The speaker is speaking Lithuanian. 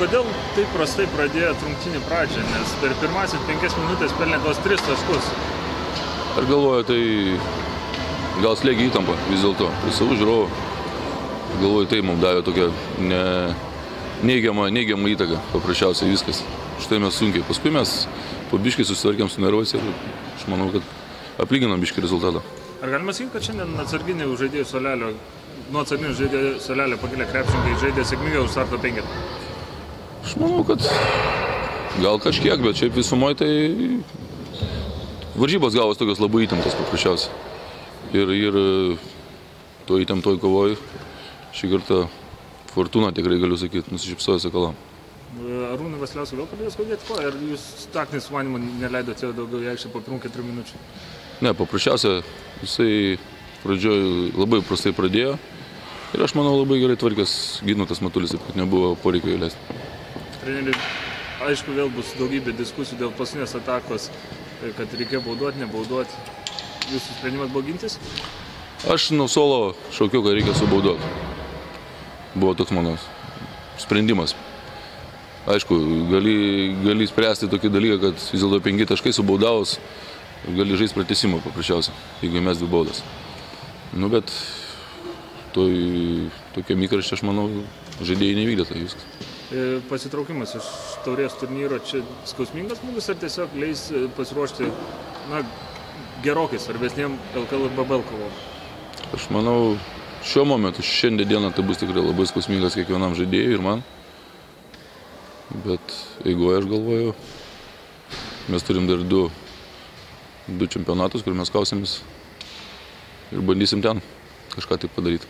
kodėl taip prastai pradėjo rungtynių pradžią, nes per pirmasis 5 minutės pelnė tuos 3 taškus? Aš galvoju, tai gal slėgia įtampa vis dėlto. Prie savų žiūrovų. Galvoju, tai mums davė tokią neigiamą įtaką, paprasčiausiai viskas. Štai mes sunkiai. Paskui mes po biškai susitvarkėm su nervais ir aš manau, kad aplyginom biškai rezultatą. Ar galima sakyti, kad šiandien atsarginių žaidėjų Solelio, nuo atsarginių žaidėjų Solelio pakilę krepšininkai žaidė sėkmingai už starto 5? Aš manau, kad gal kažkiek, bet šiaip visumoje tai varžybos gavos tokios labai įtemptos paprasčiausiai. Ir to įtemptoj kovoj šį kartą Fortuna tikrai galiu sakyti, nusišypsojo Sakalam. Arūnui Vasiliauskui vėl pradėjo skaudėti koją, ar jūs taktinis manymu neleidote daugiau į aikštę po pirmų 4 minučių? Ne, paprasčiausia, jisai pradžioj labai prastai pradėjo ir aš manau labai gerai tvarkęs Ginautas Matulis, taip kad nebuvo poreikio įleisti. Treneri, aišku, vėl bus daugybė diskusijų dėl paskutinės atakos, kad reikėjo bauduoti, nebauduoti. Jūsų sprendimas buvo gintis? Aš nuo suolo šaukiau, kad reikia subauduoti. Buvo toks mano sprendimas. Aišku, gali spręsti tokį dalyką, kad vis dėlto 5 taškai subaudavus, gali žaisti pratesimą paprasčiausiai, jeigu mes 2 baudas. Nu, bet tokia mikraščia, aš manau, žaidėjai nevykdė tai viskas. Pasitraukimas iš taurės turnyro čia skausmingas smūgis ar tiesiog leis pasiruošti gerokai svarbesniem LKL ir BBL kovom? Aš manau, šiuo momentu, šiandien dieną tai bus tikrai labai skausmingas kiekvienam žaidėjui ir man. Bet eigoje aš galvoju, mes turim dar 2 čempionatus, kur mes kausimės ir bandysim ten kažką taip padaryti.